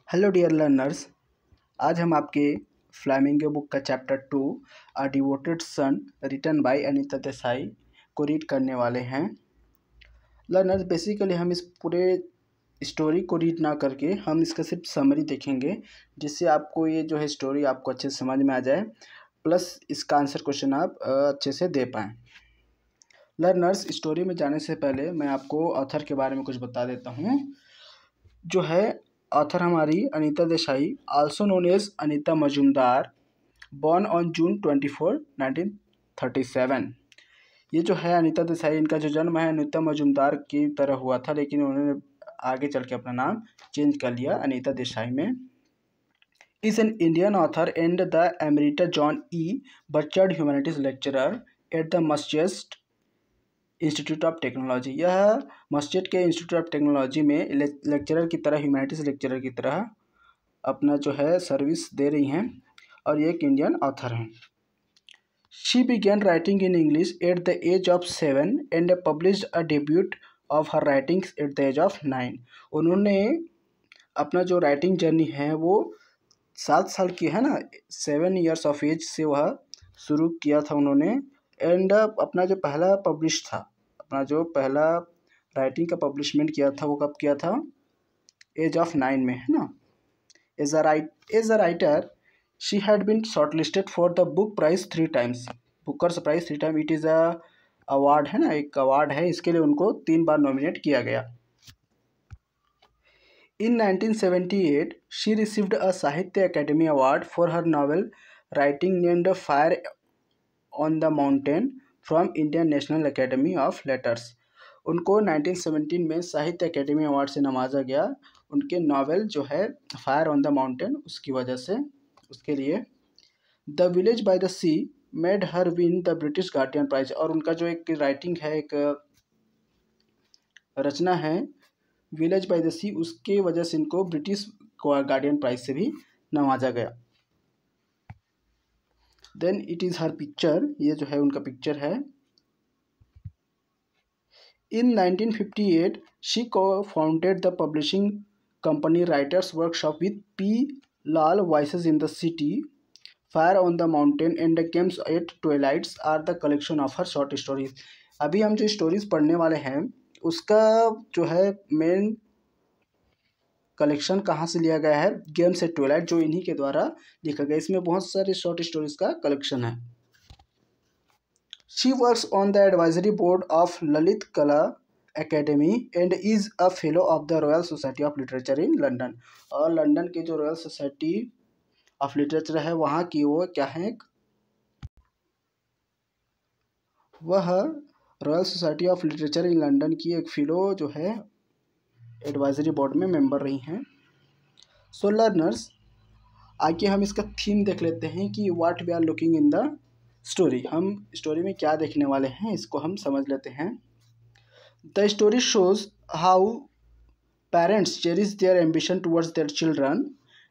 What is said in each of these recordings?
Hello dear learners. आज हम आपके फ्लैमिंगो बुक का chapter 2 a devoted son written by Anita Desai को रीड करने वाले हैं। लर्नर्स, बेसिकली हम इस पूरे स्टोरी को रीड ना करके हम इसका सिर्फ समरी देखेंगे, जिससे आपको ये जो है स्टोरी आपको अच्छे से समझ में आ जाए, प्लस इसका आंसर क्वेश्चन आप अच्छे से दे पाएँ। लर्नर्स, स्टोरी में जाने से पहले मैं आपको ऑथर के बारे में कुछ बता देता हूँ। जो है ऑथर हमारी Anita Desai, also known as Anita Majumdar, born on June 24, 1937। ये जो है अनीता देसाई, इनका जो जन्म है अनीता मजूमदार की तरह हुआ था, लेकिन उन्होंने आगे चल के अपना नाम चेंज कर लिया अनीता देसाई में। Is an Indian author and the emerita John E Burchard humanities lecturer at the Massachusetts institute of technology. यह मस्जिद के इंस्टीट्यूट ऑफ टेक्नोलॉजी में लेक्चरर की तरह, ह्यूमैनिटीज़ लेक्चरर की तरह अपना जो है सर्विस दे रही हैं, और ये एक इंडियन ऑथर हैं। She began writing in English at the age of 7 and published a debut of her writings at the age of 9। उन्होंने अपना जो राइटिंग जर्नी है वो 7 साल की है ना, 7 ईयर्स ऑफ एज से वह शुरू किया था उन्होंने। एंड अपना जो पहला पब्लिश था, अपना जो पहला राइटिंग का पब्लिशमेंट किया था वो कब किया था? एज ऑफ 9 में, है ना। As a writer she had been shortlisted for the book prize 3 times. Booker's prize 3 time, it is a award, है ना, एक अवार्ड है, इसके लिए उनको 3 बार नॉमिनेट किया गया। In 1978, she received a Sahitya Academy Award for her novel writing named Fire on the Mountain from Indian National Academy of Letters। उनको 1917 में साहित्य अकेडमी अवार्ड से नवाजा गया, उनके नावल जो है फायर ऑन द माउंटेन, उसकी वजह से, उसके लिए। The village by the sea made her win the British Guardian prize. और उनका जो एक राइटिंग है, एक रचना है विलेज बाय द सी, उसके वजह से इनको ब्रिटिश गार्डियन प्राइज से भी नवाजा गया। Then it is her picture, ये जो है उनका पिक्चर है। In 1958, she co-founded the publishing company Writers Workshop with P. Lal, Voices in the City, Fire on the Mountain and the Games at Twilights are the collection of her short stories। अभी हम जो stories पढ़ने वाले हैं उसका जो है main collection कहाँ से लिया गया है? गेम्स एट ट्विलाइट, जो इन्हीं के द्वारा लिखा गया। इसमें बहुत सारे शॉर्ट स्टोरीज का कलेक्शन है। She works on the advisory board of Lalit Kala Academy and is a fellow of the Royal Society of Literature in London। और लंदन की जो रॉयल सोसाइटी ऑफ लिटरेचर है वहाँ की वो क्या है, वह royal society of literature in London की एक फेलो जो है एडवाइजरी बोर्ड में मेंबर रही हैं। सो लर्नर्स, आगे हम इसका थीम देख लेते हैं कि what we are looking in the story. हम स्टोरी में क्या देखने वाले हैं इसको हम समझ लेते हैं। The story shows how parents cherish their ambition towards their children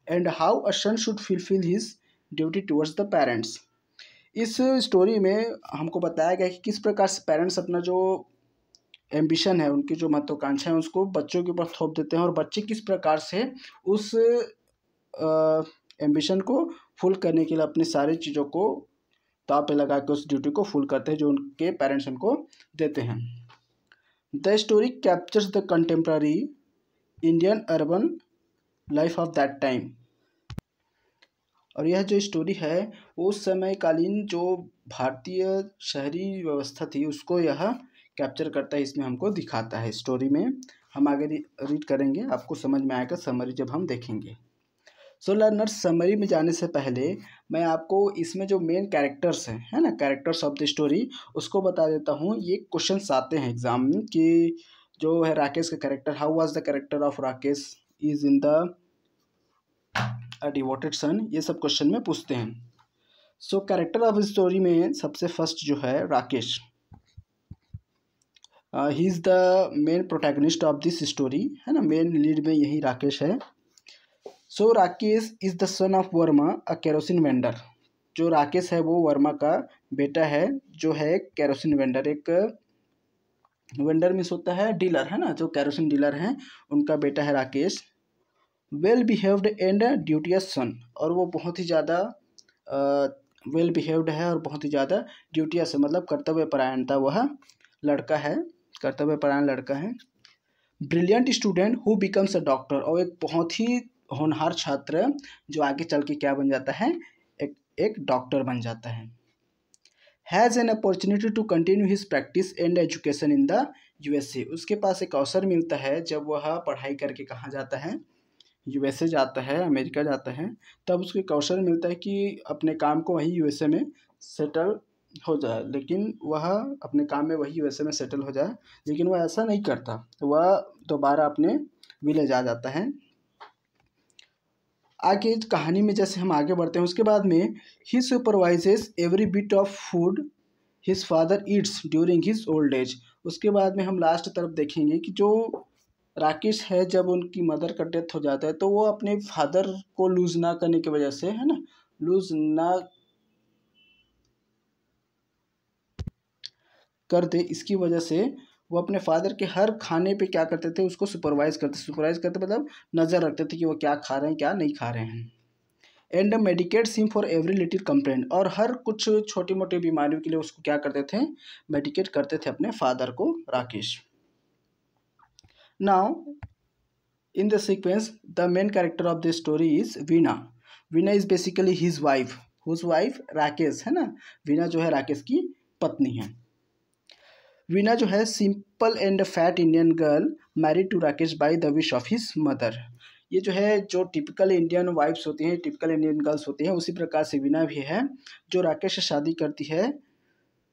and how a son should fulfil his duty towards the parents. इस स्टोरी में हमको बताया गया कि किस प्रकार से पेरेंट्स अपना जो एम्बिशन है, उनकी जो महत्वाकांक्षा है, उसको बच्चों के ऊपर थोप देते हैं, और बच्चे किस प्रकार से उस एम्बिशन को फुल करने के लिए अपनी सारी चीज़ों को दांव पे लगा के उस ड्यूटी को फुल करते हैं जो उनके पेरेंट्स उनको देते हैं। The story captures the contemporary Indian urban life of that time. और यह जो स्टोरी है वो उस समयकालीन जो भारतीय शहरी व्यवस्था थी उसको यह कैप्चर करता है, इसमें हमको दिखाता है। स्टोरी में हम आगे रीड करेंगे, आपको समझ में आएगा समरी जब हम देखेंगे। सो लर्नर्स, समरी में जाने से पहले मैं आपको इसमें जो मेन कैरेक्टर्स हैं, है ना, कैरेक्टर्स ऑफ द स्टोरी, उसको बता देता हूँ। ये क्वेश्चंस आते हैं एग्जाम में कि जो है राकेश का character, how was the character of Rakesh is in the a devoted son, ये सब क्वेश्चन में पूछते हैं। सो कैरेक्टर ऑफ स्टोरी में सबसे फर्स्ट जो है Rakesh, he is the main protagonist of this story, है ना, मेन लीड में यही राकेश है। So Rakesh is the son of Verma, a kerosene vendor. जो राकेश है वो वर्मा का बेटा है, जो है केरोसिन वेंडर। एक वेंडर मीन्स होता है डीलर, है ना, जो केरोसिन डीलर हैं उनका बेटा है राकेश। वेल बिहेव्ड एंड ड्यूटियस सन, और वो बहुत ही ज़्यादा वेल बिहेव्ड है और बहुत ही ज़्यादा ड्यूटियस है, मतलब कर्तव्यपरायणता वह लड़का है, कर्तव्यपरायण लड़का है। Brilliant student who becomes a doctor, और एक बहुत ही होनहार छात्र जो आगे चल के क्या बन जाता है, एक डॉक्टर बन जाता है। Has an opportunity to continue his practice and education in the USA, उसके पास एक अवसर मिलता है जब वह पढ़ाई करके कहाँ जाता है, यूएसए जाता है, अमेरिका जाता है, तब उसको एक अवसर मिलता है कि अपने काम को वहीं यूएसए में सेटल हो जाए, लेकिन वह अपने काम में वही यूएसए में सेटल हो जाए, लेकिन वह ऐसा नहीं करता, वह दोबारा अपने विलेज आ जाता है। आगे कहानी में जैसे हम आगे बढ़ते हैं, उसके बाद में he supervises every bit of food his father eats during his old age. उसके बाद में हम लास्ट तरफ देखेंगे कि जो राकेश है, जब उनकी मदर का डेथ हो जाता है तो वो अपने फादर को लूज ना करने की वजह से, है ना, लूज ना कर दे, इसकी वजह से वो अपने फादर के हर खाने पे क्या करते थे, उसको सुपरवाइज करते मतलब नज़र रखते थे कि वो क्या खा रहे हैं क्या नहीं खा रहे हैं। And medicates him for every little complaint, और हर कुछ छोटी मोटी बीमारियों के लिए उसको क्या करते थे, मेडिकेट करते थे अपने फादर को, Rakesh. Now in the sequence the main character of this story is Veena. Veena is basically his wife, whose wife Rakesh, है ना, वीना जो है राकेश की पत्नी है। वीना जो है simple and fat Indian girl married to Rakesh by the wish of his mother. ये जो है, जो टिपिकल इंडियन वाइफ्स होती हैं, टिपिकल इंडियन गर्ल्स होती हैं, उसी प्रकार से वीना भी है, जो राकेश से शादी करती है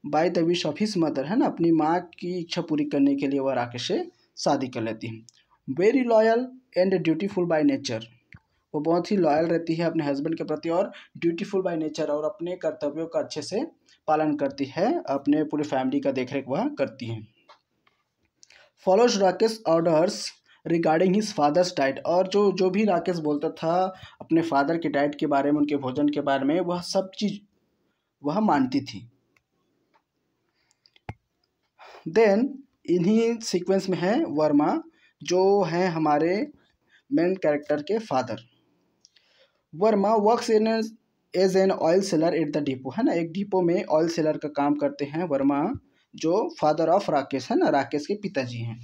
bye the wish of his mother, है ना, अपनी माँ की इच्छा पूरी करने के लिए वह राकेश से शादी कर लेती है। Very loyal and dutiful by nature, वो बहुत ही लॉयल रहती है अपने हस्बैंड के प्रति और ड्यूटीफुल बाय नेचर, और अपने कर्तव्यों का अच्छे से पालन करती है, अपने पूरी फैमिली का देखरेख वह करती है। Follows Rakesh orders regarding his father's diet, और जो जो भी राकेश बोलता था अपने फादर के डाइट के बारे में, उनके भोजन के बारे में, वह सब चीज़ वह मानती थी। देन इन्हीं सीक्वेंस में है वर्मा, जो है हमारे मेन कैरेक्टर के father. Verma works in as an oil seller at the depot, है ना, एक डिपो में ऑयल सेलर का काम करते हैं वर्मा, जो फादर ऑफ राकेश है ना, राकेश के पिताजी हैं।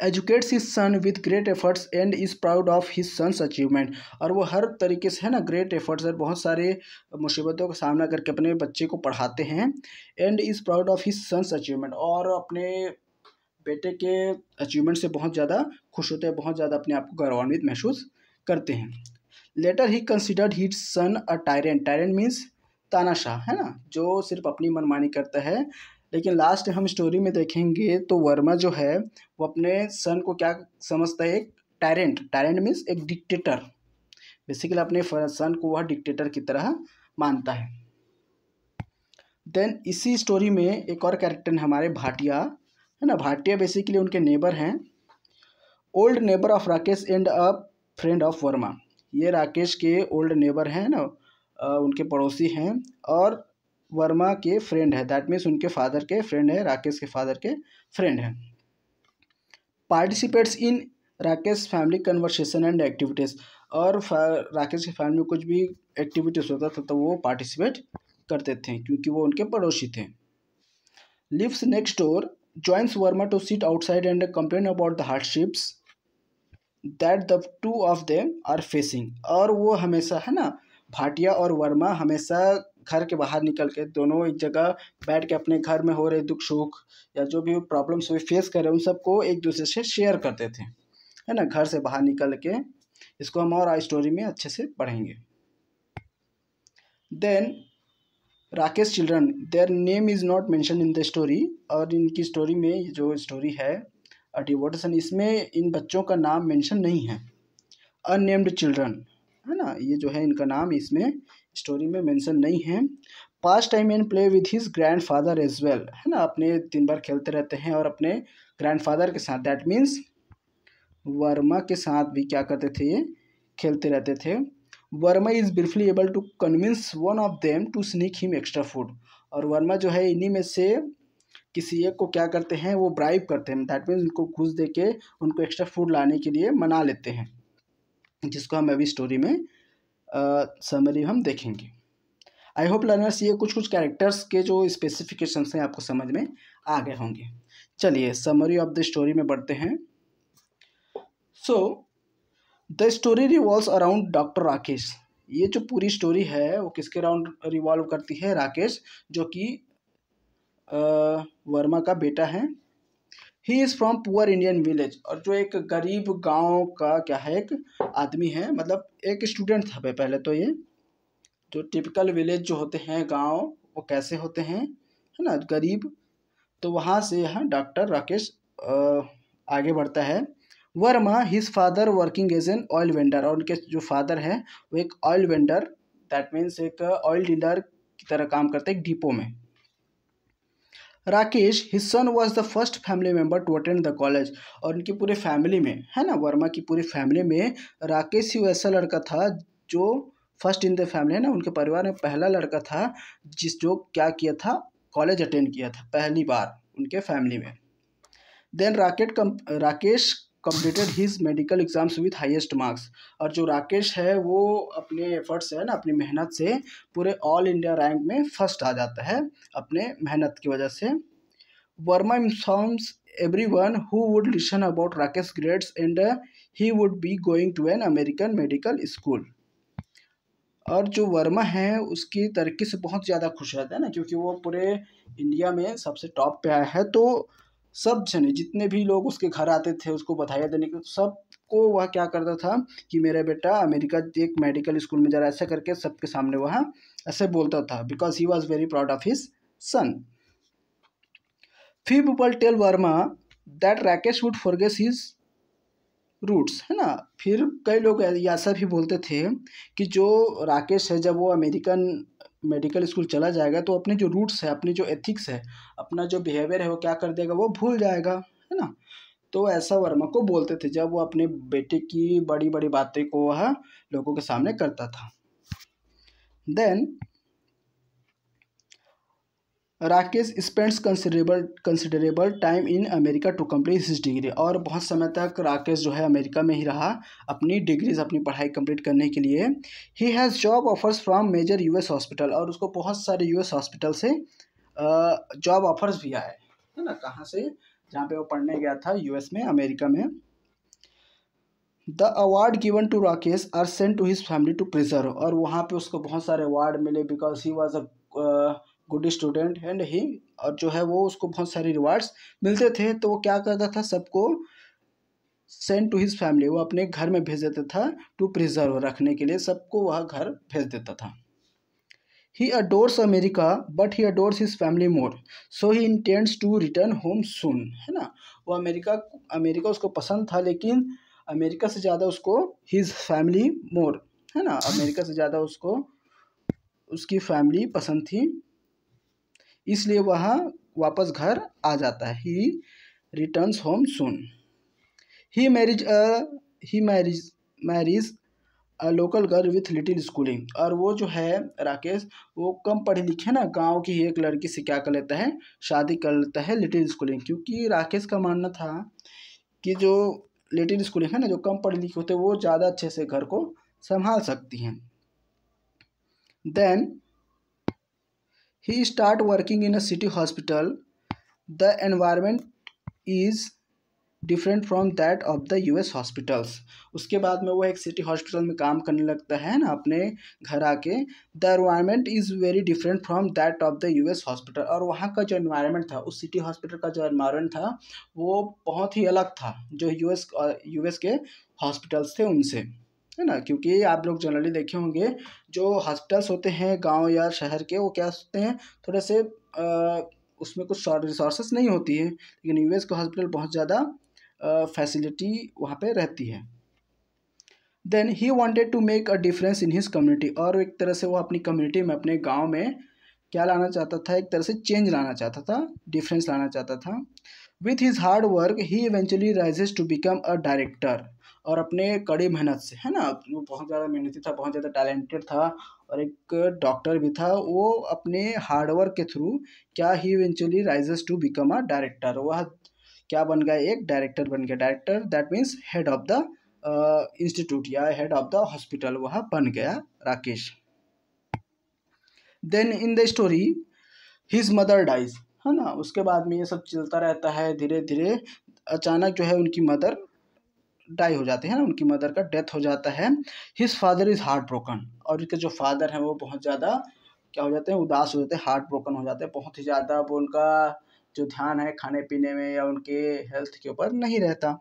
Educates his son with great efforts and is proud of his son's achievement, और वो हर तरीके से, है ना, ग्रेट एफर्ट्स और बहुत सारे मुसीबतों का सामना करके अपने बच्चे को पढ़ाते हैं। And is proud of his son's achievement, और अपने बेटे के अचीवमेंट से बहुत ज़्यादा खुश होते हैं, बहुत ज़्यादा अपने आप को गौरवान्वित महसूस करते हैं। Later he considered his son a tyrant, tyrant means तानाशाह, है ना, जो सिर्फ अपनी मनमानी करता है, लेकिन लास्ट हम स्टोरी में देखेंगे तो वर्मा जो है वो अपने सन को क्या समझता है, एक टायरेंट, टायरेंट मीन्स एक डिक्टेटर, बेसिकली अपने सन को वह डिक्टेटर की तरह मानता है। देन इसी स्टोरी में एक और कैरेक्टर है हमारे भाटिया, है ना, भाटिया बेसिकली उनके नेबर हैं, old neighbour of Rakesh and a friend of Verma, ये राकेश के ओल्ड नेबर हैं ना, उनके पड़ोसी हैं और वर्मा के फ्रेंड है, दैट मीन्स उनके फादर के फ्रेंड है, राकेश के फादर के फ्रेंड हैं। Participates in Rakesh family conversation and activities, और राकेश की फैमिली में कुछ भी एक्टिविटीज़ होता था तो वो पार्टिसिपेट करते थे क्योंकि वो उनके पड़ोसी थे। Lives next door, joins Verma to sit outside and complain about the hardships that the two of them are facing, और वो हमेशा, है ना, भाटिया और वर्मा हमेशा घर के बाहर निकल के दोनों एक जगह बैठ के अपने घर में हो रहे दुख सुख या जो भी प्रॉब्लम्स वे फेस कर रहे हैं उन सबको एक दूसरे से शेयर करते थे, है ना, घर से बाहर निकल के। इसको हम और स्टोरी में अच्छे से पढ़ेंगे। Then Rakesh children, their name is not mention in the story, और इनकी स्टोरी में जो स्टोरी है डिवोटेशन, इसमें इन बच्चों का नाम मेंशन नहीं है, अननेम्ड चिल्ड्रन, है ना, ये जो है इनका नाम इसमें स्टोरी में मेंशन नहीं है। Pass time and play with his grandfather as well, है ना, अपने दिन भर खेलते रहते हैं और अपने ग्रैंडफादर के साथ, दैट मीन्स वर्मा के साथ भी क्या करते थे, ये खेलते रहते थे। Verma is briefly able to convince one of them to sneak him extra food, और वर्मा जो है इन्हीं में से किसी एक को क्या करते हैं, वो ब्राइब करते हैं, दैट मीन्स उनको घूस दे के उनको एक्स्ट्रा फूड लाने के लिए मना लेते हैं, जिसको हम अभी स्टोरी में समरी हम देखेंगे। आई होप लर्नर्स ये कुछ कुछ कैरेक्टर्स के जो स्पेसिफिकेशंस हैं आपको समझ में आ गए होंगे। चलिए समरी ऑफ द स्टोरी में बढ़ते हैं। So the story revolves around doctor Rakesh. ये जो पूरी स्टोरी है वो किसके अराउंड रिवॉल्व करती है? राकेश, जो कि वर्मा का बेटा है। He is from poor Indian village, और जो एक गरीब गांव का क्या है, एक आदमी है, मतलब एक स्टूडेंट था पहले तो। ये जो टिपिकल विलेज जो होते हैं गांव, वो कैसे होते हैं, है ना, गरीब। तो वहाँ से यहाँ डॉक्टर राकेश आगे बढ़ता है। Verma his father working as an oil vendor, और उनके जो फादर हैं वो एक ऑयल वेंडर, दैट मीन्स एक ऑयल डीलर की तरह काम करते हैं एक डिपो में। Rakesh his son was the first family member to attend the college, और उनकी पूरी फैमिली में, है ना, वर्मा की पूरी फैमिली में राकेश ही ऐसा लड़का था जो फर्स्ट इन द फैमिली, है ना, उनके परिवार में पहला लड़का था जो क्या किया था, कॉलेज अटेंड किया था पहली बार उनके फैमिली में। Then Rakesh completed his medical exams with highest marks, और जो राकेश है वो अपने एफर्ट से, है ना, अपनी मेहनत से पूरे ऑल इंडिया रैंक में फर्स्ट आ जाता है अपने मेहनत की वजह से। Verma informs everyone who would listen about Rakesh grades and he would be going to an American medical school। और जो वर्मा है उसकी तरक्की से बहुत ज़्यादा खुश रहता है ना, क्योंकि वो पूरे इंडिया में सबसे टॉप पे आया है। तो सब जने जितने भी लोग उसके घर आते थे उसको बधाई देने के, सबको वह क्या करता था कि मेरा बेटा अमेरिका एक मेडिकल स्कूल में जा रहा है, ऐसा करके सबके सामने वह ऐसे बोलता था, because he was very proud of his son. Few people tell Verma that Rakesh would forget his roots, है ना। फिर कई लोग ऐसा भी बोलते थे कि जो राकेश है जब वो अमेरिकन मेडिकल स्कूल चला जाएगा तो अपने जो रूट्स है, अपनी जो एथिक्स है, अपना जो बिहेवियर है वो क्या कर देगा, वो भूल जाएगा, है ना। तो ऐसा वर्मा को बोलते थे जब वो अपने बेटे की बड़ी बड़ी बातें को वह लोगों के सामने करता था। Then Rakesh spends considerable time in America to complete his degree, और बहुत समय तक राकेश जो है अमेरिका में ही रहा अपनी डिग्रीज, अपनी पढ़ाई कंप्लीट करने के लिए। He has job offers from major US hospital, और उसको बहुत सारे यूएस हॉस्पिटल से जॉब ऑफर्स भी आए, है ना। कहाँ से? जहाँ पे वो पढ़ने गया था यूएस में, अमेरिका में। The award given to Rakesh are sent to his family to preserve, और वहाँ पे उसको बहुत सारे अवार्ड मिले because he was a good student and he, और जो है वो उसको बहुत सारे रिवार्ड्स मिलते थे। तो वो क्या करता था, सबको सेंड टू हिज फैमिली, वो अपने घर में भेज देता था, टू प्रिजर्व, रखने के लिए सबको वह घर भेज देता था। He adores America but he adores his family more, so he intends to return home soon, है ना। वो अमेरिका उसको पसंद था, लेकिन अमेरिका से ज़्यादा उसको हिज फैमिली मोर, है ना, अमेरिका से ज़्यादा उसको उसकी फैमिली पसंद थी, इसलिए वह वापस घर आ जाता है। ही returns home soon. He marriage a local girl with little schooling, और वो जो है राकेश वो कम पढ़े लिखे ना गांव की एक लड़की से क्या कर लेता है, शादी कर लेता है, लिटिल स्कूलिंग। क्योंकि राकेश का मानना था कि जो लिटिल स्कूलिंग है ना, जो कम पढ़े लिखे होते हैं वो ज़्यादा अच्छे से घर को संभाल सकती हैं। Then he start working in a city hospital. The environment is different from that of the US hospitals। उसके बाद में वो एक सिटी हॉस्पिटल में काम करने लगता है ना अपने घर आके। The environment is very different from that of the US hospital, और वहाँ का जो एनवायरनमेंट था, उस सिटी हॉस्पिटल का जो एनवायरनमेंट था वो बहुत ही अलग था जो US के हॉस्पिटल्स थे उनसे, है ना। क्योंकि आप लोग जनरली देखे होंगे जो हॉस्पिटल्स होते हैं गांव या शहर के, वो क्या होते हैं, थोड़े से उसमें कुछ रिसोर्सेस नहीं होती है, लेकिन यूएस का हॉस्पिटल बहुत ज़्यादा फैसिलिटी वहाँ पे रहती है। Then he wanted to make a difference in his community, और एक तरह से वो अपनी कम्युनिटी में, अपने गाँव में क्या लाना चाहता था, एक तरह से चेंज लाना चाहता था, डिफरेंस लाना चाहता था। With his hard work he eventually rises to become a director, और अपने कड़ी मेहनत से, है ना, वो बहुत ज़्यादा मेहनती था, बहुत ज़्यादा टैलेंटेड था और एक डॉक्टर भी था। वो अपने हार्डवर्क के थ्रू क्या he eventually rises to become a director, वह क्या बन गया, एक डायरेक्टर बन गया। Director that means head of the institute या हेड ऑफ द हॉस्पिटल, वह बन गया Rakesh. Then in the story his mother dies, है ना, उसके बाद में ये सब चलता रहता है। धीरे धीरे अचानक जो है उनकी मदर डाई हो जाती है ना, उनकी मदर का डेथ हो जाता है। His father is heart broken, और उनके जो फादर हैं वो बहुत ज़्यादा क्या हो जाते हैं, उदास हो जाते हैं, हार्ट ब्रोकन हो जाते हैं बहुत ही ज़्यादा। वो उनका जो ध्यान है खाने पीने में या उनके हेल्थ के ऊपर नहीं रहता।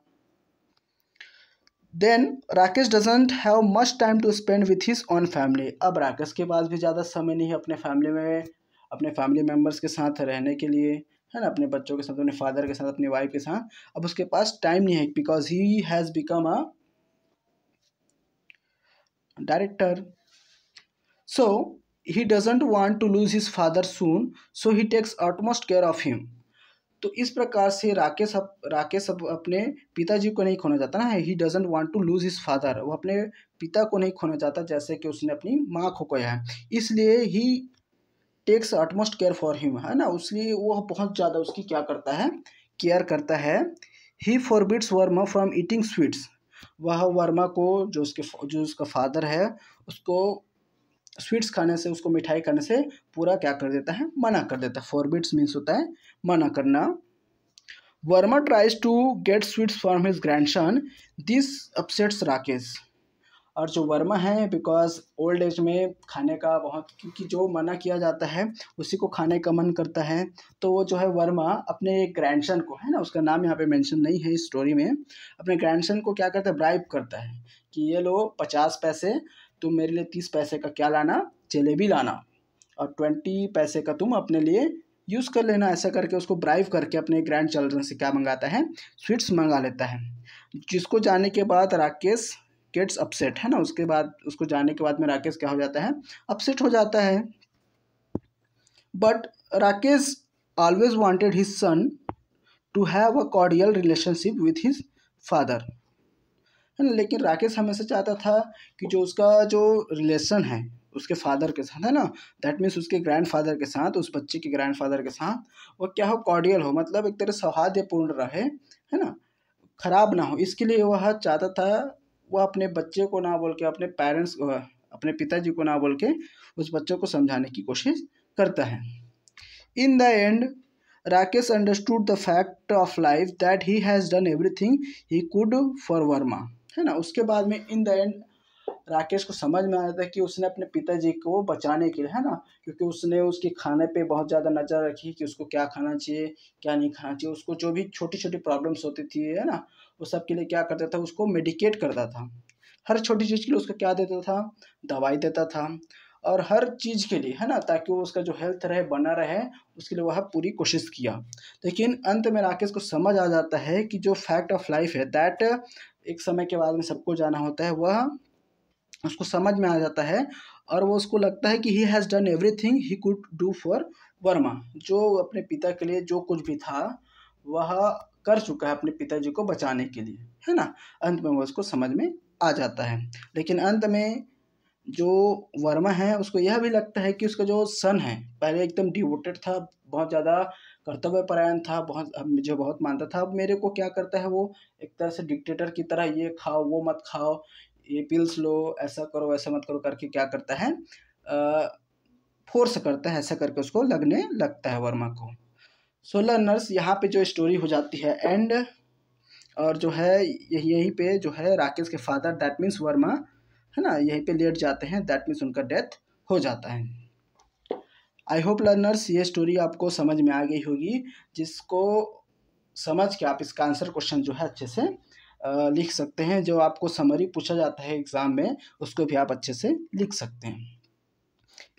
Then Rakesh doesn't have much time to spend with his own family. अब राकेश के पास भी ज़्यादा समय नहीं है अपने फैमिली में, अपने फैमिली मेम्बर्स के साथ रहने के लिए, है ना, अपने बच्चों के साथ, अपने फादर के साथ, अपनी वाइफ के साथ। अब उसके पास टाइम नहीं है because he has become a director. So he doesn't want to lose his father soon, so he takes utmost care of him. तो इस प्रकार से राकेश अब अपने पिताजी को नहीं खोना चाहता ना, he doesn't want to lose his father, वो अपने पिता को नहीं खोना चाहता जैसे कि उसने अपनी माँ को खोया है। इसलिए he takes utmost care for him, है ना, उसलिए वो बहुत ज़्यादा उसकी क्या करता है, केयर करता है। He forbids Verma from eating sweets, वह वर्मा को जो उसका फादर है उसको स्वीट्स खाने से, उसको मिठाई खाने से पूरा क्या कर देता है, मना कर देता है। फॉरबिड्स मीन्स होता है मना करना। Verma tries to get sweets from his grandson, this upsets Rakesh. और जो वर्मा है बिकॉज ओल्ड एज में खाने का बहुत, क्योंकि जो मना किया जाता है उसी को खाने का मन करता है, तो वो जो है वर्मा अपने ग्रैंडसन को, है ना, उसका नाम यहाँ पे मेंशन नहीं है इस स्टोरी में, अपने ग्रैंडसन को क्या करता है, ब्राइब करता है कि ये लो 50 पैसे, तुम मेरे लिए 30 पैसे का क्या लाना, जलेबी लाना, और 20 पैसे का तुम अपने लिए यूज़ कर लेना। ऐसा करके उसको ब्राइव करके अपने ग्रैंड चिल्ड्रन से क्या मंगाता है, स्वीट्स मंगा लेता है। जिसको जाने के बाद राकेश गेट्स अपसेट, है ना, उसके बाद उसको जाने के बाद में राकेश क्या हो जाता है, अपसेट हो जाता है। But Rakesh always wanted his son to have a cordial relationship with his father, है ना, लेकिन राकेश हमेशा चाहता था कि जो उसका जो रिलेशन है उसके फादर के साथ, है ना, दैट मीन्स उसके ग्रैंडफादर के साथ, उस बच्चे के ग्रैंडफादर के साथ, वो क्या हो, कॉर्डियल हो, मतलब एक तरह सौहार्दपूर्ण रहे, है ना, खराब ना हो। इसके लिए वह चाहता था, वह अपने बच्चे को ना बोल के, अपने पेरेंट्स अपने पिताजी को ना बोल के उस बच्चों को समझाने की कोशिश करता है। In the end Rakesh understood the fact of life that he has done everything he could for Verma, है ना, उसके बाद में इन द एंड राकेश को समझ में आया था कि उसने अपने पिताजी को बचाने के लिए, है ना, क्योंकि उसने उसके खाने पे बहुत ज़्यादा नज़र रखी कि उसको क्या खाना चाहिए, क्या नहीं खाना चाहिए, उसको जो भी छोटी छोटी प्रॉब्लम्स होती थी, है ना, वो सब के लिए क्या करता था, उसको मेडिकेट करता था। हर छोटी चीज़ के लिए उसको क्या देता था, दवाई देता था, और हर चीज़ के लिए, है ना, ताकि वो उसका जो हेल्थ रहे बना रहे, उसके लिए वह पूरी कोशिश किया। लेकिन अंत में राकेश को समझ आ जाता है कि जो फैक्ट ऑफ लाइफ है दैट एक समय के बाद में सबको जाना होता है, वह उसको समझ में आ जाता है, और वो उसको लगता है कि he has done everything he could do for Verma, जो अपने पिता के लिए जो कुछ भी था वह कर चुका है अपने पिताजी को बचाने के लिए, है ना। अंत में वो उसको समझ में आ जाता है। लेकिन अंत में जो वर्मा है उसको यह भी लगता है कि उसका जो सन है, पहले एकदम डिवोटेड था, बहुत ज़्यादा कर्तव्यपरायण था, बहुत मुझे बहुत मानता था, अब मेरे को क्या करता है वो, एक तरह से डिक्टेटर की तरह, ये खाओ वो मत खाओ, ये पिल्स लो, ऐसा करो वैसा मत करो करके क्या करता है, फोर्स करता है, ऐसा करके उसको लगने लगता है वर्मा को। सो लर्नर्स, यहाँ पे जो स्टोरी हो जाती है एंड, और जो है यहीं पे जो है राकेश के फादर दैट मीन्स वर्मा, है ना, यहीं पे लेट जाते हैं, दैट मीन्स उनका डेथ हो जाता है। आई होप लर्नर्स ये स्टोरी आपको समझ में आ गई होगी, जिसको समझ के आप इसका आंसर क्वेश्चन जो है अच्छे से लिख सकते हैं। जो आपको समरी पूछा जाता है एग्ज़ाम में उसको भी आप अच्छे से लिख सकते हैं।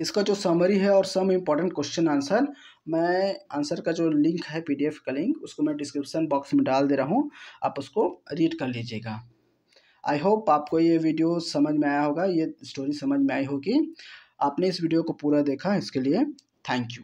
इसका जो समरी है और सम इम्पॉर्टेंट क्वेश्चन आंसर, मैं आंसर का जो लिंक है PDF का लिंक, उसको मैं डिस्क्रिप्शन बॉक्स में डाल दे रहा हूँ, आप उसको रीड कर लीजिएगा। आई होप आपको ये वीडियो समझ में आया होगा, ये स्टोरी समझ में आई होगी। आपने इस वीडियो को पूरा देखा, इसके लिए थैंक यू।